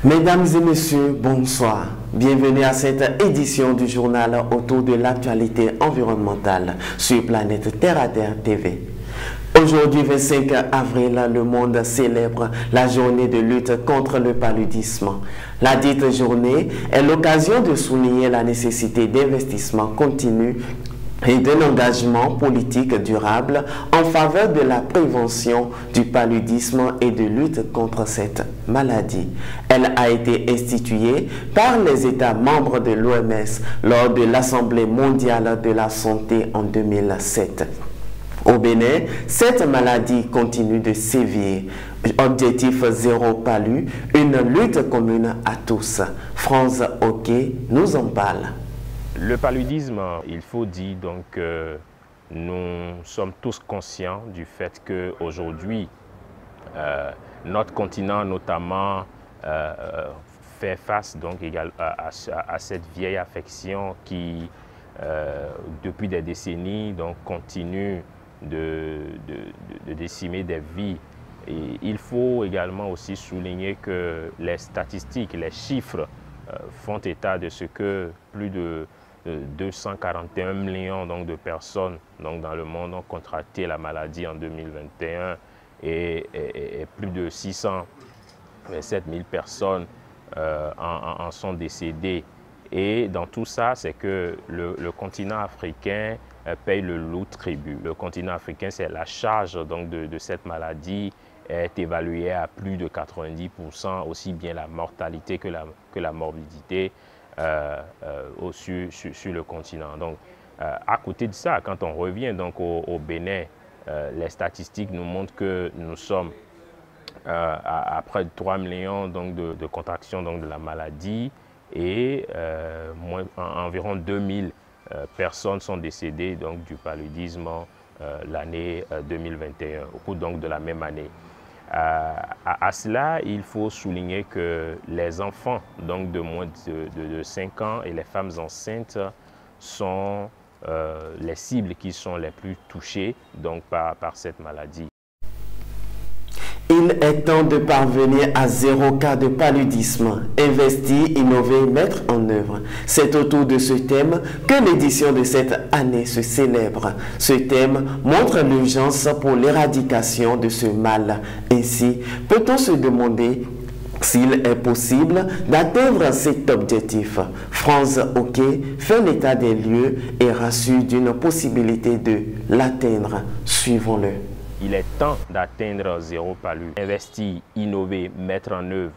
Mesdames et messieurs, bonsoir. Bienvenue à cette édition du journal autour de l'actualité environnementale sur Planète Terre à Terre TV. Aujourd'hui, 25 avril, le monde célèbre la journée de lutte contre le paludisme. La dite journée est l'occasion de souligner la nécessité d'investissement continu et d'un engagement politique durable en faveur de la prévention du paludisme et de lutte contre cette maladie. Elle a été instituée par les États membres de l'OMS lors de l'Assemblée mondiale de la santé en 2007. Au Bénin, cette maladie continue de sévir. Objectif zéro palu, une lutte commune à tous. France Hockey nous en parle. Le paludisme, il faut dire donc que nous sommes tous conscients du fait qu'aujourd'hui, notre continent notamment fait face donc à cette vieille affection qui, depuis des décennies, donc, continue de décimer des vies. Et il faut également aussi souligner que les statistiques, les chiffres font état de ce que plus de 241 millions donc, de personnes donc, dans le monde ont contracté la maladie en 2021 et plus de 627 000 personnes en sont décédées. Et dans tout ça, c'est que le continent africain paye le lourd tribut. Le continent africain, c'est la charge donc, de cette maladie est évaluée à plus de 90%, aussi bien la mortalité que la morbidité sur le continent. Donc, à côté de ça, quand on revient donc, au Bénin, les statistiques nous montrent que nous sommes à près de 3 millions donc, de contractions donc, de la maladie et environ 2000 personnes sont décédées donc, du paludisme l'année 2021, au cours donc, de la même année. À cela, il faut souligner que les enfants donc de moins de 5 ans et les femmes enceintes sont les cibles qui sont les plus touchées donc, par cette maladie. Il est temps de parvenir à 0 cas de paludisme. Investir, innover, mettre en œuvre. C'est autour de ce thème que l'édition de cette année se célèbre. Ce thème montre l'urgence pour l'éradication de ce mal. Ainsi, peut-on se demander s'il est possible d'atteindre cet objectif? France Hockey fait l'état des lieux et rassure d'une possibilité de l'atteindre. Suivons-le. Il est temps d'atteindre zéro palu, investir, innover, mettre en œuvre.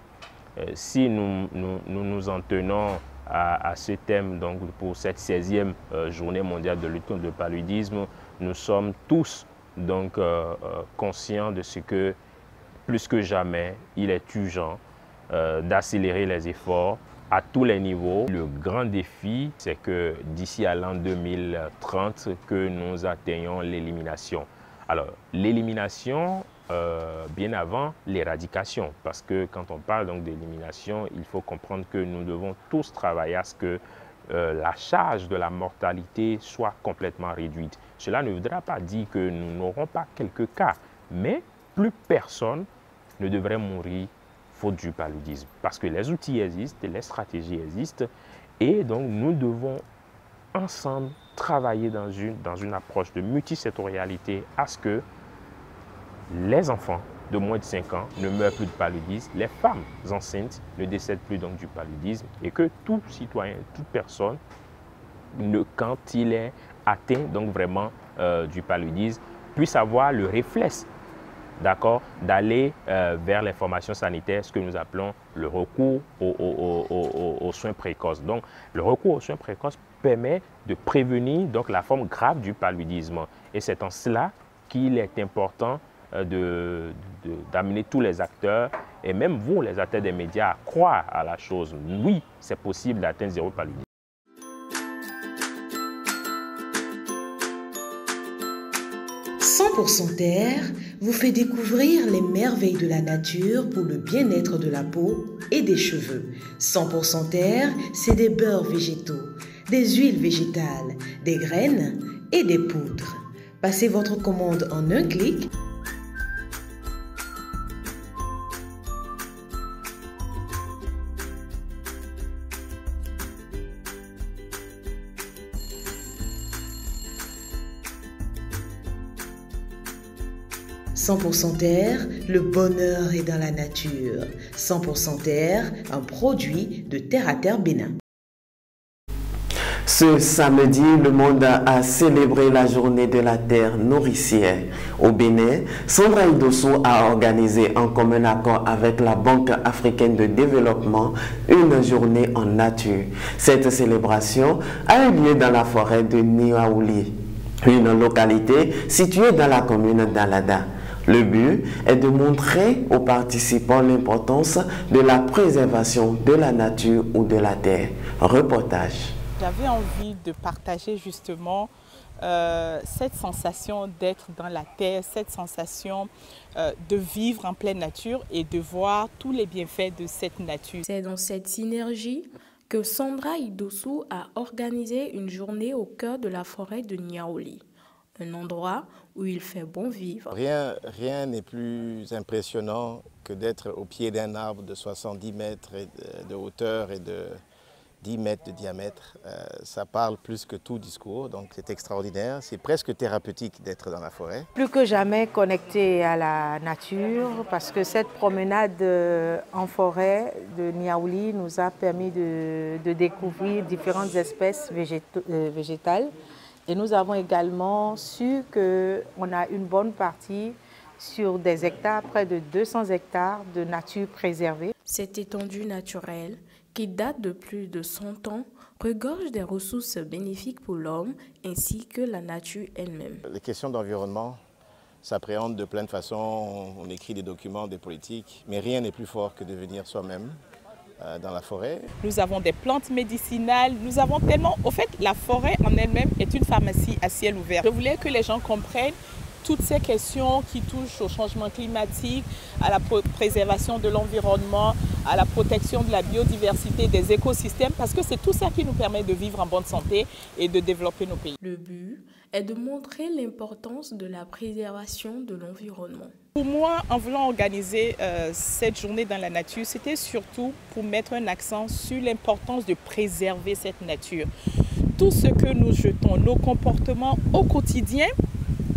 Si nous en tenons à ce thème donc, pour cette 16e journée mondiale de lutte contre le paludisme, nous sommes tous donc, conscients de ce que, plus que jamais, il est urgent d'accélérer les efforts à tous les niveaux. Le grand défi, c'est que d'ici à l'an 2030, que nous atteignions l'élimination. Alors, l'élimination, bien avant l'éradication, parce que quand on parle donc d'élimination, il faut comprendre que nous devons tous travailler à ce que la charge de la mortalité soit complètement réduite. Cela ne voudra pas dire que nous n'aurons pas quelques cas, mais plus personne ne devrait mourir faute du paludisme, parce que les outils existent, les stratégies existent, et donc nous devons ensemble travailler dans une approche de multisectorialité à ce que les enfants de moins de 5 ans ne meurent plus de paludisme, les femmes enceintes ne décèdent plus donc du paludisme et que tout citoyen, toute personne, quand il est atteint donc vraiment du paludisme, puisse avoir le réflexe, d'accord, d'aller vers les formations sanitaires, ce que nous appelons le recours aux soins précoces. Donc, le recours aux soins précoces permet de prévenir donc, la forme grave du paludisme. Et c'est en cela qu'il est important d'amener tous les acteurs, et même vous, les acteurs des médias, à croire à la chose. Oui, c'est possible d'atteindre zéro paludisme. « 100% Terre » vous fait découvrir les merveilles de la nature pour le bien-être de la peau et des cheveux. 100% Terre, c'est des beurres végétaux, des huiles végétales, des graines et des poudres. Passez votre commande en un clic. 100% terre, le bonheur est dans la nature. 100% terre, un produit de Terre à Terre Bénin. Ce samedi, le monde a célébré la journée de la terre nourricière. Au Bénin, Sandra Idosso a organisé en commun accord avec la Banque africaine de développement une journée en nature. Cette célébration a eu lieu dans la forêt de Niaouli, une localité située dans la commune d'Alada. Le but est de montrer aux participants l'importance de la préservation de la nature ou de la terre. Reportage. J'avais envie de partager justement cette sensation d'être dans la terre, cette sensation de vivre en pleine nature et de voir tous les bienfaits de cette nature. C'est dans cette synergie que Sandra Idosso a organisé une journée au cœur de la forêt de Niaouli, un endroit où il fait bon vivre. Rien n'est plus impressionnant que d'être au pied d'un arbre de 70 mètres de hauteur et de 10 mètres de diamètre. Ça parle plus que tout discours, donc c'est extraordinaire. C'est presque thérapeutique d'être dans la forêt. Plus que jamais connecté à la nature, parce que cette promenade en forêt de Niaouli nous a permis de découvrir différentes espèces végétales. Et nous avons également su qu'on a une bonne partie sur des hectares, près de 200 hectares de nature préservée. Cette étendue naturelle, qui date de plus de 100 ans, regorge des ressources bénéfiques pour l'homme ainsi que la nature elle-même. Les questions d'environnement s'appréhendent de plein de façons. On écrit des documents, des politiques, mais rien n'est plus fort que de venir soi-même dans la forêt. Nous avons des plantes médicinales, nous avons tellement... Au fait, la forêt en elle-même est une pharmacie à ciel ouvert. Je voulais que les gens comprennent toutes ces questions qui touchent au changement climatique, à la préservation de l'environnement, à la protection de la biodiversité, des écosystèmes, parce que c'est tout ça qui nous permet de vivre en bonne santé et de développer nos pays. Le but est de montrer l'importance de la préservation de l'environnement. Pour moi, en voulant organiser cette journée dans la nature, c'était surtout pour mettre un accent sur l'importance de préserver cette nature. Tout ce que nous jetons, nos comportements au quotidien,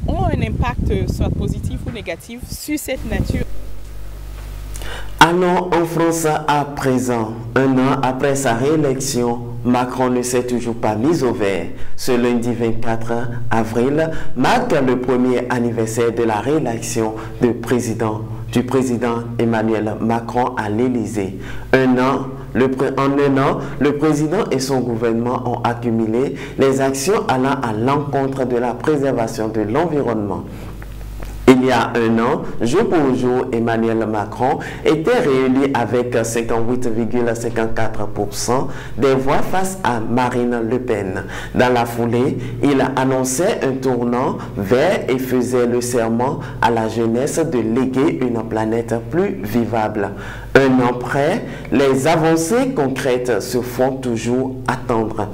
ont un impact, soit positif ou négatif, sur cette nature. Allons en France à présent. Un an après sa réélection, Macron ne s'est toujours pas mis au vert. Ce lundi 24 avril marque le premier anniversaire de la réélection du président Emmanuel Macron à l'Élysée. En un an, le président et son gouvernement ont accumulé les actions allant à l'encontre de la préservation de l'environnement. Il y a un an, jour pour jour, Emmanuel Macron était réélu avec 58,54% des voix face à Marine Le Pen. Dans la foulée, il annonçait un tournant vert et faisait le serment à la jeunesse de léguer une planète plus vivable. Un an près, les avancées concrètes se font toujours attendre.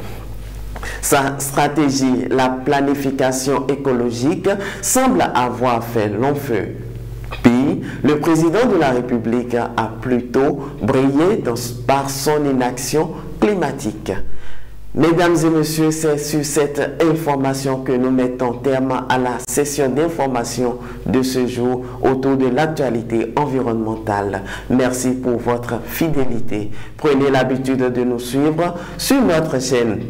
Sa stratégie, la planification écologique, semble avoir fait long feu. Puis, le président de la République a plutôt brillé par son inaction climatique. Mesdames et messieurs, c'est sur cette information que nous mettons terme à la session d'information de ce jour autour de l'actualité environnementale. Merci pour votre fidélité. Prenez l'habitude de nous suivre sur notre chaîne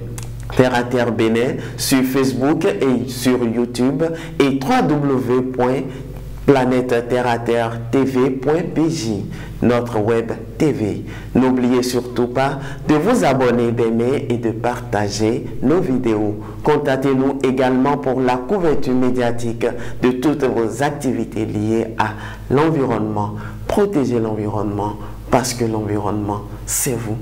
Terre à Terre Bénin, sur Facebook et sur YouTube et www.planète-terre-à-terre-tv.pj, notre web TV. N'oubliez surtout pas de vous abonner, d'aimer et de partager nos vidéos. Contactez-nous également pour la couverture médiatique de toutes vos activités liées à l'environnement. Protégez l'environnement parce que l'environnement, c'est vous.